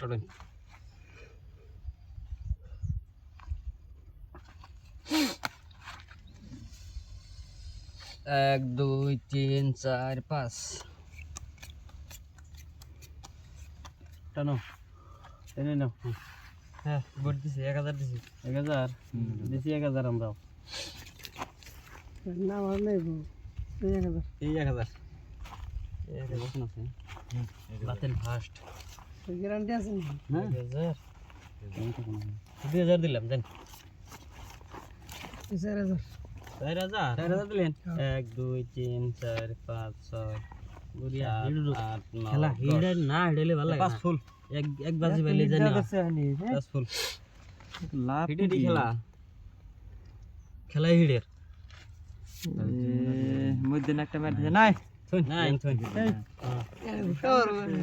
চলেন 1 2 3 4 5 টানো এনে নাও হ্যাঁ বড় দিছি 1000 দিছি 1000 দিছি 1000 আমরাও না আমার নেই গো এই 1000 এই বসুন আছে বাতেন ফাস্ট গ্যারান্টি আছে না 2000 দিলাম জান 4000 4000 দিলেন 1 2 3 4 5 6 বুড়িয়া খেলা হিড়ে না হিড়েলে ভালো লাগে পাঁচ ফুল এক বাজি বেলে জানি পাঁচ ফুল লাভ হিড়ে খেলা খেলা হিড়ের মধ্যে একটা ম্যাচ আছে নাই নাই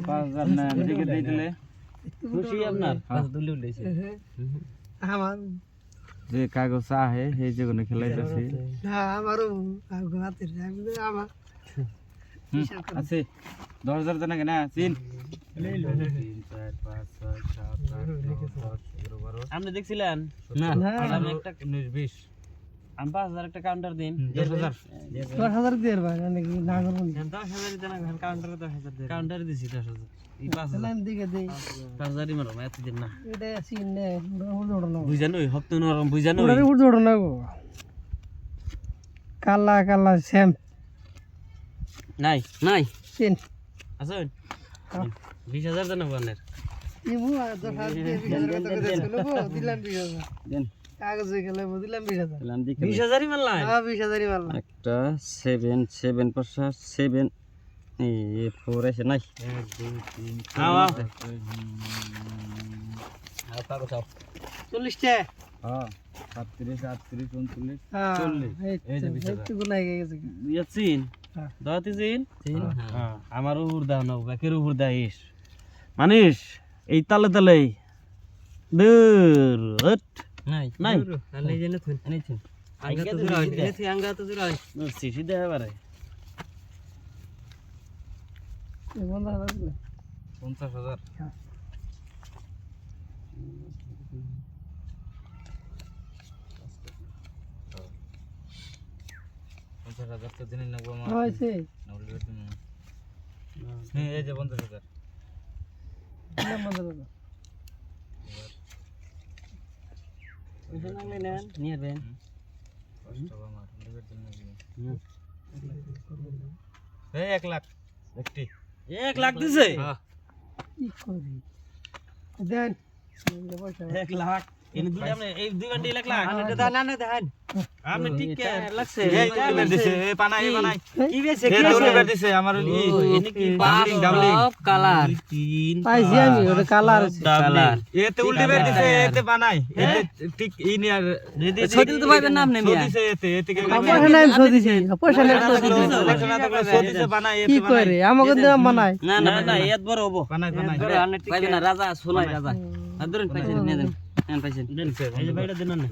5000 না এদিকে দেই দিলে খুশি আপনার পাঁচ দুলি উঠেছে আমার যে কাগজ আছে এই যে কোন খেলাইতেছি হ্যাঁ আমারও হাতের আমার আছে 10000 জানা কেনা চিন 3 4 5 6 7 8 9 10 11 12 আপনি দেখছিলেন না আমি একটা 19 20 আমি 5000 একটা কাউন্টার দিন 10000 দিয়ে ভাই নাকি না করব 10000 দেনা কাউন্টারে 10000 দিয়ে কাউন্টারে দিছি 10000 এই 5000 লাইন দিকে দেই 5000 মারো এত দিন না এটা সিন নে উড় না বুঝানো হপ্ত নরম বুঝানো উড় না গো কালা কালা শ্যাম নাই নাই সিন আসুন 20000 দেন আপনার ইমু আর 10000 দিয়ে 20000 টাকা দিছিল গো দিলাম 20000 দেন কাগজে গেলে দিলাম 20000 দিলাম 20000ই মারলাই হ্যাঁ 20000ই মারলাম একটা 7 পাশা 7 এই 4 আছে নাই 1 2 3 আও আও পাগো চাও 40 টা হ্যাঁ 37 38 39 হ্যাঁ 40 এই যে 20000 একটু গুনাই গেছে ইয়াছিন হ্যাঁ দাওয়াতি জিন হ্যাঁ আমার উপর দাও না বাকির উপর দাইস মানিস এই তালে তালে দূর হট নাই নাই আলে জেনে থুন আনি থুন আঙ্গা তো জুরা হইছে আঙ্গা তো জুরা হইছে সিসি দেয়া পারে এই বন্ধ হবে 50000 হ্যাঁ 50000 তো দিন লাগবো আমার হইছে হ্যাঁ এই যে 50000 দিলাম বন্ধ করো ওইটা নামলে নেন নিয়ে দেন এই 1 লাখ একটি 1 লাখ দিছে কি করি দেন পয়সা 1 লাখ এনে দুই আপনি এই দুই বান্ডি 1 লাখ আনে দান আনে দেন আপনি ঠিক কে লাগছে এই কি দিছে এই পানাই কি বেছে কি আছে দিছে আমার এনে কি ডাবলিং কালার 3 পাইছি আমি ওটা কালার কালার এতে উল্টি বের দিছে এতে বানাই এতে ঠিক ইনি আর রেডি ছদি তো পাইবেন না আপনি মিয়া ছদিছে এতে কি পয়সা নাই ছদিছি পয়সা নাই ছদিছে বানাই কি করে আমাকে দিলাম বানাই না না না এত বড় হবো বানাই পাইবেন না রাজা সোনাই রাজা ধরুন পয়সা নিয়ে দেন পাইছেন এই যে ভাইটা দেন না